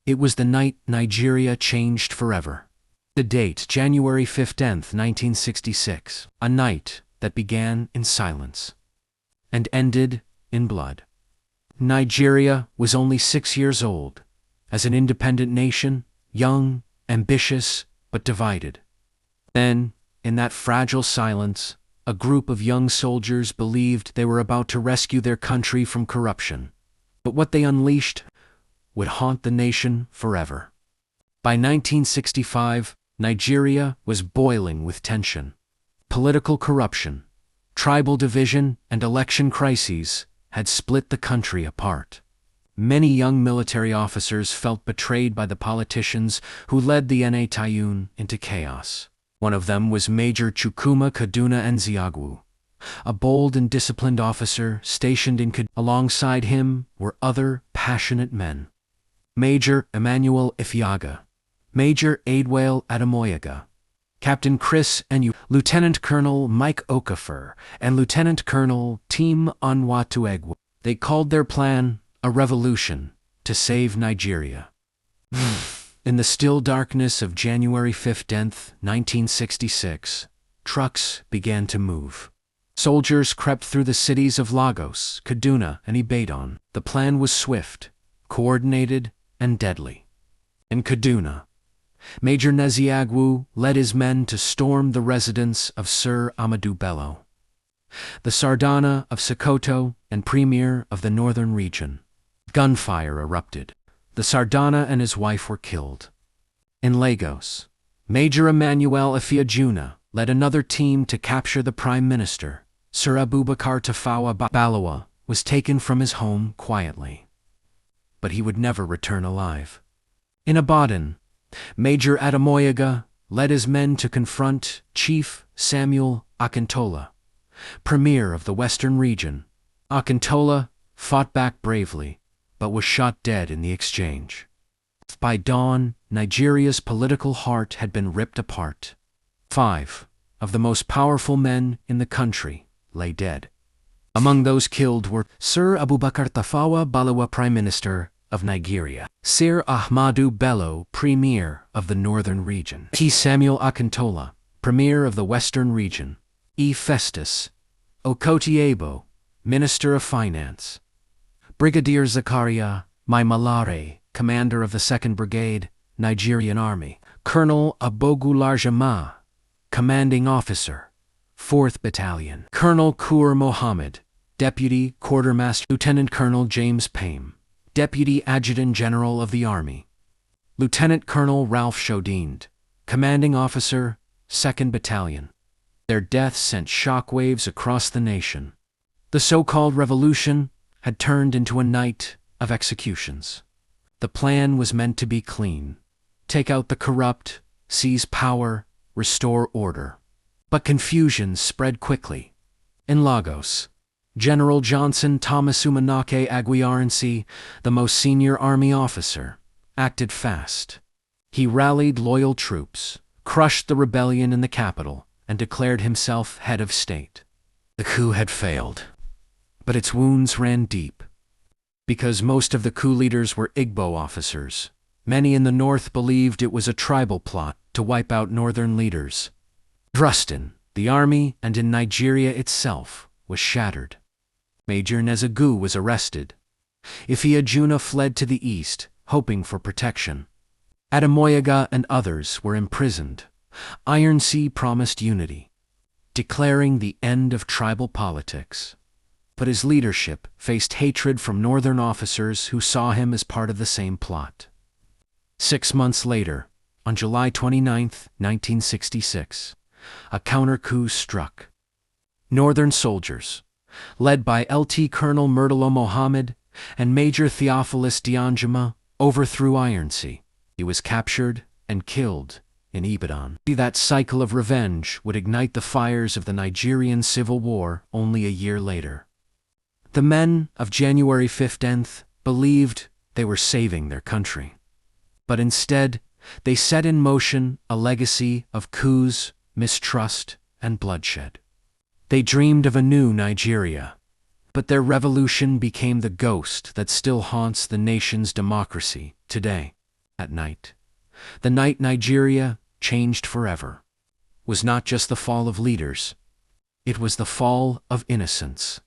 It was the night Nigeria changed forever. The date, January 15th, 1966. A night that began in silence and ended in blood. Nigeria was only 6 years old, as an independent nation, young, ambitious, but divided. Then, in that fragile silence, a group of young soldiers believed they were about to rescue their country from corruption. But what they unleashed would haunt the nation forever. By 1965, Nigeria was boiling with tension. Political corruption, tribal division, and election crises had split the country apart. Many young military officers felt betrayed by the politicians who led the Nation into chaos. One of them was Major Chukwuma Kaduna Nziagwu, a bold and disciplined officer stationed in Kaduna. Alongside him were other passionate men. Major Emmanuel Ifeaga, Major Adewale Ademoyaga, Captain Chris Enyu, Lieutenant Colonel Mike Okafor, and Lieutenant Colonel Tim Onwatuegwu. They called their plan a revolution to save Nigeria. In the still darkness of January 15th, 1966, trucks began to move. Soldiers crept through the cities of Lagos, Kaduna, and Ibadan. The plan was swift, coordinated, and deadly. In Kaduna, Major Nziagwu led his men to storm the residence of Sir Amadou Bello, the Sardana of Sokoto and Premier of the Northern Region. Gunfire erupted. The Sardana and his wife were killed. In Lagos, Major Emmanuel Ifeajuna led another team to capture the Prime Minister. Sir Abubakar Tafawa Balewa was taken from his home quietly, but he would never return alive. In Ibadan, Major Ademoyaga led his men to confront Chief Samuel Akintola, Premier of the Western Region. Akintola fought back bravely, but was shot dead in the exchange. By dawn, Nigeria's political heart had been ripped apart. 5 of the most powerful men in the country lay dead. Among those killed were Sir Abubakar Tafawa Balewa, Prime Minister of Nigeria; Sir Ahmadu Bello, Premier of the Northern Region; T. Samuel Akintola, Premier of the Western Region; E. Festus Okotie-Eboh, Minister of Finance; Brigadier Zakaria Maimalare, Commander of the 2nd Brigade, Nigerian Army; Colonel Abogularjama, Commanding Officer, 4th Battalion; Colonel Kur Mohammed, Deputy Quartermaster; Lieutenant Colonel James Payne, Deputy Adjutant General of the Army; Lieutenant Colonel Ralph Shodinde, Commanding Officer, 2nd Battalion. Their deaths sent shockwaves across the nation. The so-called revolution had turned into a night of executions. The plan was meant to be clean: take out the corrupt, seize power, restore order. But confusion spread quickly. In Lagos, General Johnson Thomas Umanake Aguiaransi, the most senior army officer, acted fast. He rallied loyal troops, crushed the rebellion in the capital, and declared himself head of state. The coup had failed, but its wounds ran deep. Because most of the coup leaders were Igbo officers, many in the north believed it was a tribal plot to wipe out northern leaders. Trust in the army and in Nigeria itself was shattered. Major Nziagwu was arrested. Ifeajuna fled to the east, hoping for protection. Ademoyaga and others were imprisoned. Ironsi promised unity, declaring the end of tribal politics. But his leadership faced hatred from northern officers who saw him as part of the same plot. 6 months later, on July 29, 1966, a counter-coup struck. Northern soldiers, led by Lt. Colonel Murtala Mohammed and Major Theophilus Dianjuma, overthrew Ironsi. He was captured and killed in Ibadan. That cycle of revenge would ignite the fires of the Nigerian Civil War only a year later. The men of January 15th believed they were saving their country. But instead, they set in motion a legacy of coups, mistrust, and bloodshed. They dreamed of a new Nigeria, but their revolution became the ghost that still haunts the nation's democracy today. at night. The night Nigeria changed forever was not just the fall of leaders, it was the fall of innocence.